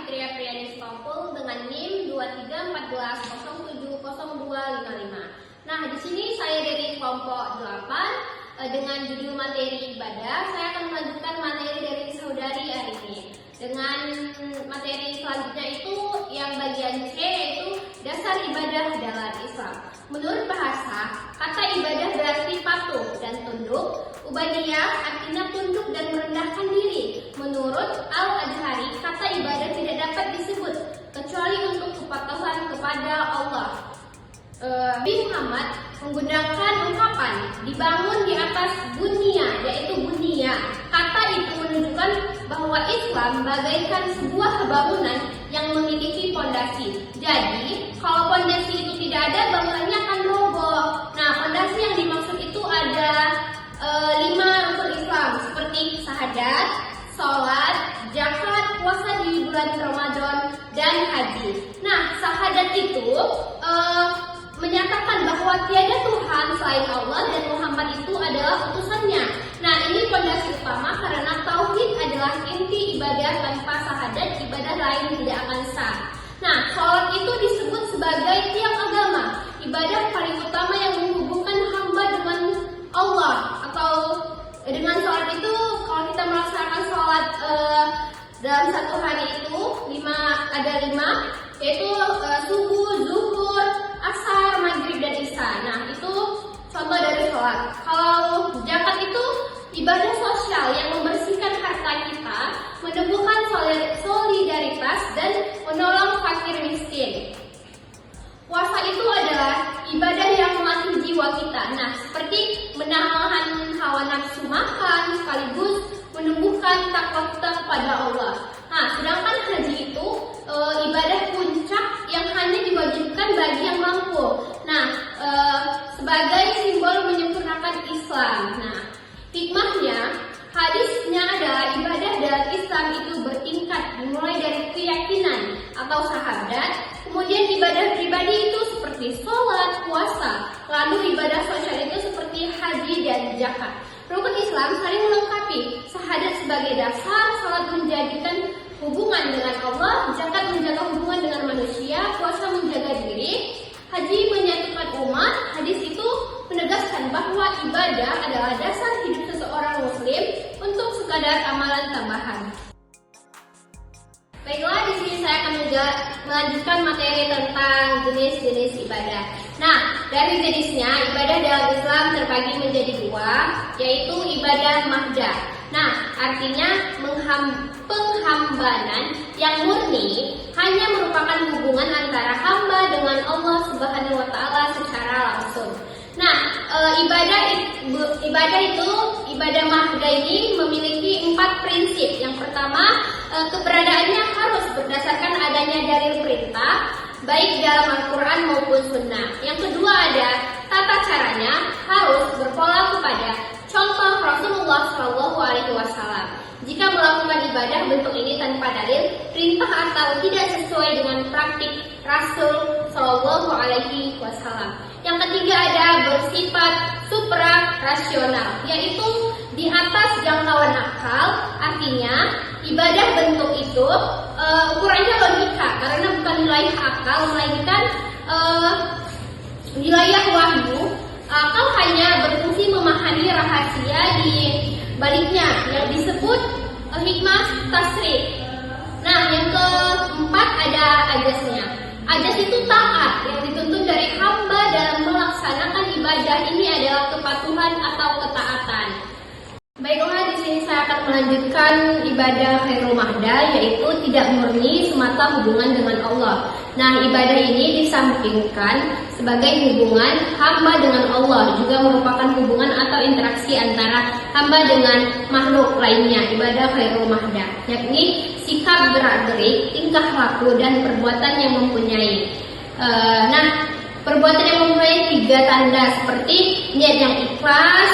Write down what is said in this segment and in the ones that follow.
Fitria Priani Setompul dengan NIM 2314070255. Nah, di sini saya dari kelompok 8 dengan judul materi ibadah. Saya akan melanjutkan materi dari saudari Arini. Dengan materi selanjutnya itu yang bagian C, yaitu dasar ibadah dalam Islam. Menurut bahasa, kata ibadah berarti patuh dan tunduk. Ubadiyah artinya tunduk dan merendahkan diri. Menurut Al-Azhari, kata ibadah tidak dapat disebut kecuali untuk kepatuhan kepada Allah. Nabi Muhammad menggunakan ungkapan dibangun di atas bunia, yaitu bunia. Kata itu menunjukkan bahwa Islam bagaikan sebuah bangunan yang memiliki fondasi. Jadi, kalau fondasi itu tidak ada, bangunannya akan roboh. Nah, fondasi yang dimaksud itu ada 5 rukun Islam seperti syahadat, sholat, zakat, puasa di bulan Ramadan, dan haji. Nah, syahadat itu menyatakan bahwa tiada Tuhan selain Allah dan Muhammad itu adalah utusannya. Nah, ini fondasi utama karena tauhid adalah inti ibadah. Tanpa syahadat, ibadah lain tidak akan sah. Nah, sholat itu disebut sebagai tiang agama, ibadah paling utama yang menghubungkan hamba dengan Allah. Atau dengan sholat itu, kalau kita melaksanakan sholat dalam satu hari itu ada 5, yaitu subuh, zuhur, asar, maghrib, dan isya. Nah, itu contoh dari sholat. Kalau zakat itu ibadah sosial yang membersihkan harta kita, menumbuhkan solidaritas, dan menolong fakir miskin. Puasa itu adalah ibadah yang melatih jiwa kita. Nah, seperti menahan hawa nafsu makan, sekaligus menumbuhkan takwa kita kepada Allah. Nah, sedangkan haji itu ibadah puncak yang hanya diwajibkan bagi yang mampu. Nah, sebagai simbol menyempurnakan Islam. Nah, hikmahnya, hadisnya adalah ibadah dalam Islam itu bertingkat, dimulai dari keyakinan atau syahadat, kemudian ibadah pribadi itu seperti sholat, puasa, lalu ibadah sosial itu seperti haji dan zakat. Rukun Islam saling melengkapi, syahadat sebagai dasar, sholat menjadikan hubungan dengan Allah, zakat menjaga hubungan dengan manusia, puasa menjaga diri, haji menyatukan umat. Hadis itu menegaskan bahwa ibadah adalah dasar hidup seseorang muslim untuk sekadar amalan tambahan. Baiklah, di sini saya akan melanjutkan materi tentang jenis-jenis ibadah. Nah, dari jenisnya, ibadah dalam Islam terbagi menjadi 2, yaitu ibadah mahdah. Nah, artinya penghambanan yang murni hanya merupakan hubungan antara hamba dengan Allah Subhanahu wa Ta'ala secara langsung. Nah, ibadah mahdah ini memiliki 4 prinsip. Yang pertama, keberadaannya harus berdasarkan adanya dalil perintah, baik dalam Al-Quran maupun Sunnah. Yang kedua, ada tata caranya harus berpola kepada contoh Rasulullah SAW. Jika melakukan ibadah bentuk ini tanpa dalil, perintah atau tidak sesuai dengan praktik Rasul SAW. Yang ketiga, ada bersifat supra-rasional, yaitu di atas jangkauan akal. Artinya, ibadah bentuk itu ukurannya logika, karena bukan wilayah akal, melainkan wilayah wahyu. Akal hanya berfungsi memahami rahasia di baliknya yang disebut hikmah tasrif. Nah, yang keempat ada ajasnya. Ajas itu taat yang dituntut dari hamba dalam melaksanakan ibadah. Ini adalah kepatuhan atau ketaatan. Baiklah, di sini saya akan melanjutkan ibadah khairul mahdah, yaitu tidak murni semata hubungan dengan Allah. Nah, ibadah ini disampingkan sebagai hubungan hamba dengan Allah, juga merupakan hubungan atau interaksi antara hamba dengan makhluk lainnya. Ibadah khairul mahdah, yakni sikap gerak-gerik, tingkah laku, dan perbuatan yang mempunyai perbuatan yang mempunyai 3 tanda seperti niat yang ikhlas,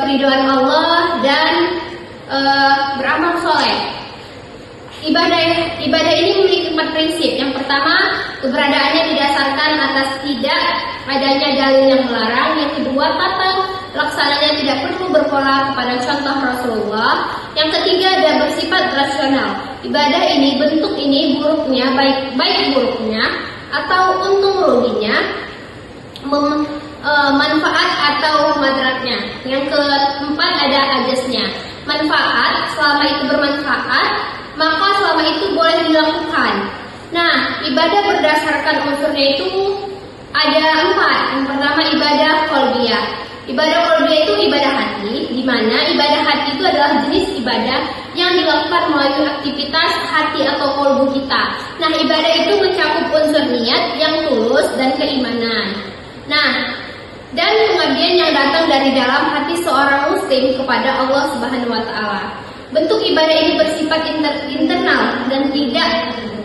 keridhaan Allah, dan beramal soleh. Ibadah ini memiliki 4 prinsip. Yang pertama, keberadaannya didasarkan atas tidak adanya dalil yang melarang. Yang kedua, tata Laksananya tidak perlu berpola kepada contoh Rasulullah. Yang ketiga ada bersifat rasional. Ibadah ini, bentuk ini, buruknya, baik buruknya atau untung ruginya, manfaat atau madaratnya. Yang keempat ada ajasnya. Manfaat, selama itu bermanfaat, maka selama itu boleh dilakukan. Nah, ibadah berdasarkan unsurnya itu ada 4. Yang pertama ibadah qalbiyah. Ibadah qalbiyah itu ibadah hati, di mana ibadah hati itu adalah jenis ibadah yang dilakukan melalui aktivitas hati atau qalbu kita. Nah, ibadah itu mencakup unsur niat yang tulus dan keimanan. Nah, dan pengabdian yang datang dari dalam hati seorang muslim kepada Allah Subhanahu wa taala. Bentuk ibadah ini bersifat internal dan tidak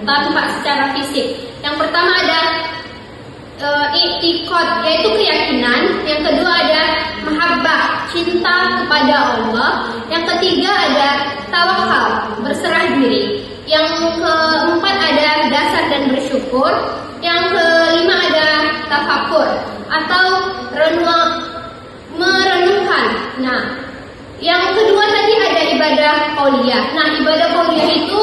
tampak secara fisik. Yang pertama ada i'tiqad, yaitu keyakinan. Yang kedua ada mahabbah, cinta kepada Allah. Yang ketiga ada tawakal, berserah diri. Yang keempat ada dasar dan bersyukur. Yang kelima ada tafakur atau merenungkan. Nah, yang kedua tadi ada ibadah qauliyah. Nah, ibadah qauliyah itu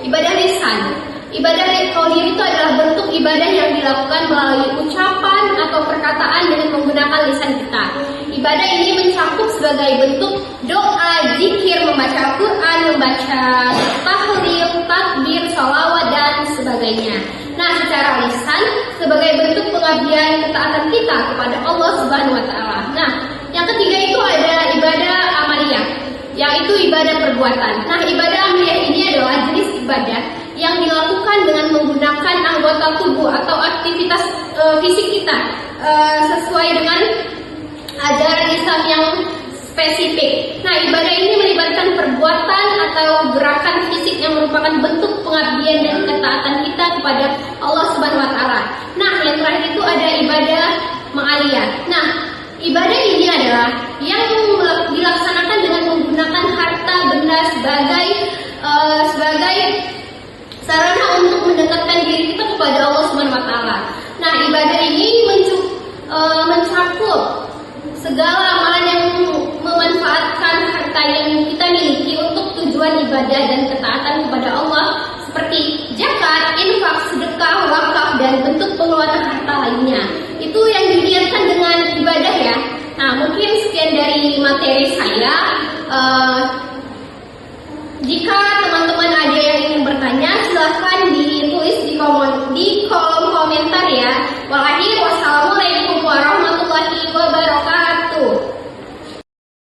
ibadah lisan. Ibadah qauliyah itu adalah bentuk ibadah yang dilakukan melalui ucapan atau perkataan dengan menggunakan lisan kita. Ibadah ini mencakup sebagai bentuk doa, zikir, membaca Al-Quran, membaca tahlil, takbir, sholawat, dan sebagainya. Nah, secara lisan sebagai bentuk pengabdian ketaatan kita kepada Allah Subhanahu wa taala. Nah, yang ketiga itu ada ibadah amaliyah, yaitu ibadah perbuatan. Nah, ibadah amaliyah ini adalah jenis ibadah yang dilakukan dengan menggunakan anggota tubuh atau aktivitas fisik kita sesuai dengan ajaran Islam yang spesifik. Nah, ibadah ini melibatkan perbuatan atau gerakan fisik yang merupakan bentuk pengabdian dan ketaatan kita kepada Allah Subhanahu wa taala. Nah, yang terakhir itu ada ibadah ma'aliyah. Nah, ibadah ini adalah yang dilaksanakan dengan menggunakan harta benda sebagai sarana untuk mendekatkan diri kita kepada Allah Subhanahu wa taala. Nah, ibadah ini mencakup segala amalan yang memanfaatkan harta yang kita miliki untuk tujuan ibadah dan ketaatan kepada Allah, seperti zakat, infak, sedekah, wakaf, dan bentuk pengeluaran harta lainnya. Itu yang diniatkan dengan ibadah ya. Nah, mungkin sekian dari materi saya. Jika